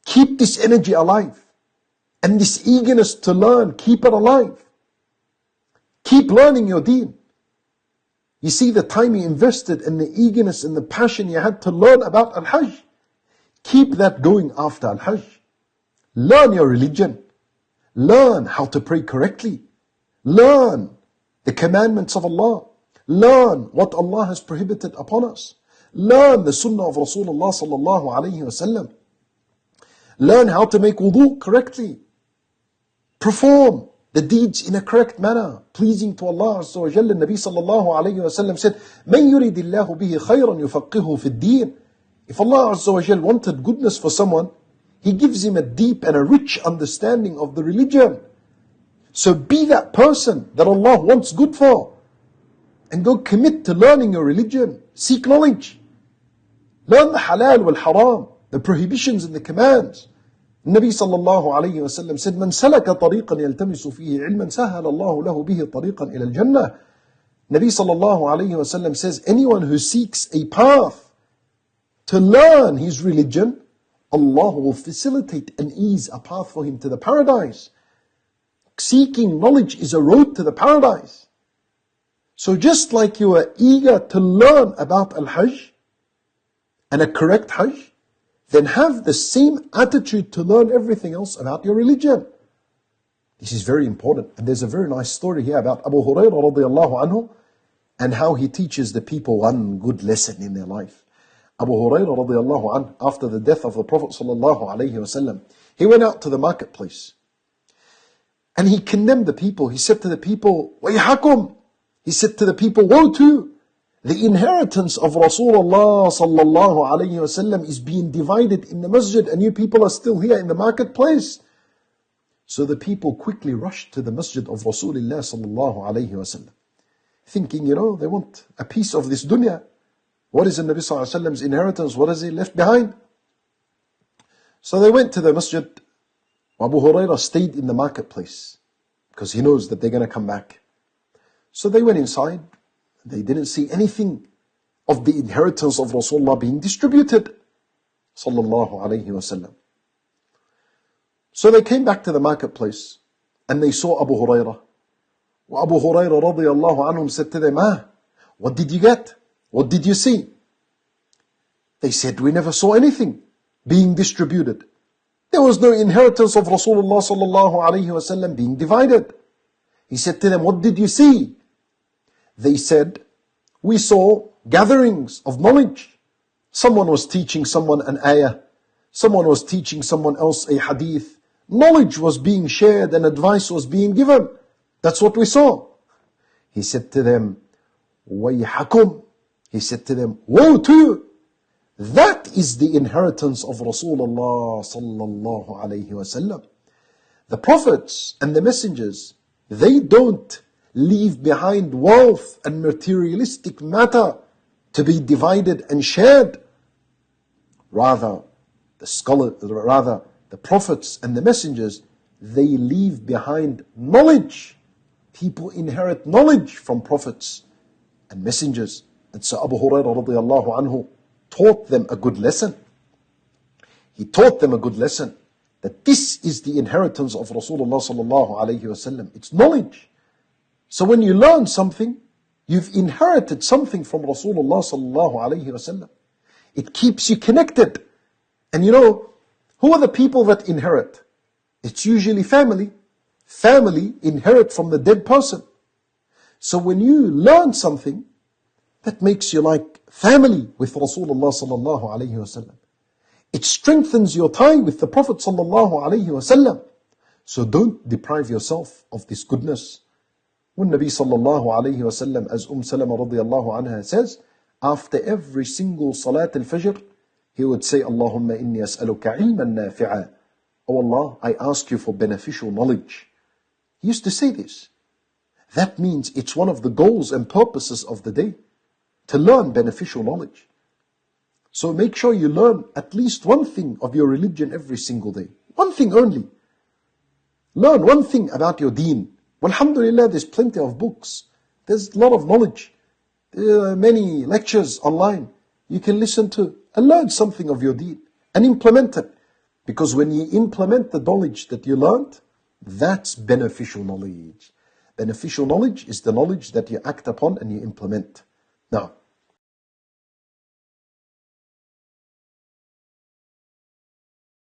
Keep this energy alive. And this eagerness to learn, keep it alive. Keep learning your deen. You see the time you invested and the eagerness and the passion you had to learn about Al-Hajj. Keep that going after Al-Hajj. Learn your religion. Learn how to pray correctly. Learn the commandments of Allah. Learn what Allah has prohibited upon us. Learn the sunnah of Rasulullah sallallahu alayhi wasallam. Learn how to make wudu correctly. Perform the deeds in a correct manner, pleasing to Allah Azza wa Jalla. Nabi sallallahu alayhi wa sallam said, "Man yuridillahu bihi khayran yufaqihu fi ad-din." If Allah Azza wa Jalla wanted goodness for someone, He gives him a deep and a rich understanding of the religion. So be that person that Allah wants good for. And go commit to learning your religion. Seek knowledge. Learn the halal wal haram, the prohibitions and the commands. Nabi sallallahu alayhi wa sallam said, "Man salaka tariqan yaltamisu fihi ilman sahala Allahu lahu bihi tariqan ila al-Jannah." Nabi sallallahu alayhi wa sallam says, anyone who seeks a path to learn his religion, Allah will facilitate and ease a path for him to the paradise. Seeking knowledge is a road to the paradise. So just like you are eager to learn about Al-Hajj and a correct Hajj, then have the same attitude to learn everything else about your religion. This is very important. And there's a very nice story here about Abu Hurairah radiallahu anhu and how he teaches the people one good lesson in their life. Abu Hurairah radiallahu anhu, after the death of the Prophet sallallahu alayhi wasallam, he went out to the marketplace and he condemned the people. He said to the people, "Wayhakum." He said to the people, "Woe to you. The inheritance of Rasulullah sallallahu alayhi wasallam is being divided in the masjid and you people are still here in the marketplace." So the people quickly rushed to the masjid of Rasulullah sallallahu alayhi wasallam, thinking, they want a piece of this dunya. What is the Nabi sallallahu alayhi wasallam's inheritance? What has he left behind? So they went to the masjid. Abu Hurairah stayed in the marketplace because he knows that they're going to come back. So they went inside. They didn't see anything of the inheritance of Rasulullah being distributed. Sallallahu alayhi wasallam. So they came back to the marketplace and they saw Abu Hurairah. Abu Hurairah radiallahu anhum said to them, what did you get? What did you see? They said, we never saw anything being distributed. There was no inheritance of Rasulullah sallallahu alayhi wasallam being divided. He said to them, what did you see? They said, we saw gatherings of knowledge. Someone was teaching someone an ayah. Someone was teaching someone else a hadith. Knowledge was being shared and advice was being given. That's what we saw. He said to them, Wayhakum. He said to them, woe to you. That is the inheritance of Rasulullah sallallahu alayhi wasallam. The prophets and the messengers, they don't leave behind wealth and materialistic matter to be divided and shared. Rather, the prophets and the messengers, they leave behind knowledge. People inherit knowledge from prophets and messengers. And so Abu Hurairah radiallahu anhu taught them a good lesson. He taught them a good lesson that this is the inheritance of Rasulullah sallallahu alayhi wasallam. It's knowledge. So when you learn something, you've inherited something from Rasulullah sallallahu alayhi wasallam. It keeps you connected. And who are the people that inherit? It's usually family. Family inherit from the dead person. So when you learn something, that makes you like family with Rasulullah sallallahu alayhi wasallam. It strengthens your tie with the Prophet sallallahu alayhi wasallam. So don't deprive yourself of this goodness. When Nabi sallallahu alayhi wasallam, as Salama radiallahu anha says, after every single salat al-fajr, he would say, Allahumma inni as'aluka ilman nafi'a. Oh Allah, I ask you for beneficial knowledge. He used to say this. That means it's one of the goals and purposes of the day, to learn beneficial knowledge. So make sure you learn at least one thing of your religion every single day. One thing only. Learn one thing about your deen. Alhamdulillah, there's plenty of books. There's a lot of knowledge. There are many lectures online. You can listen to and learn something of your deen and implement it. Because when you implement the knowledge that you learned, that's beneficial knowledge. Beneficial knowledge is the knowledge that you act upon and you implement. Now,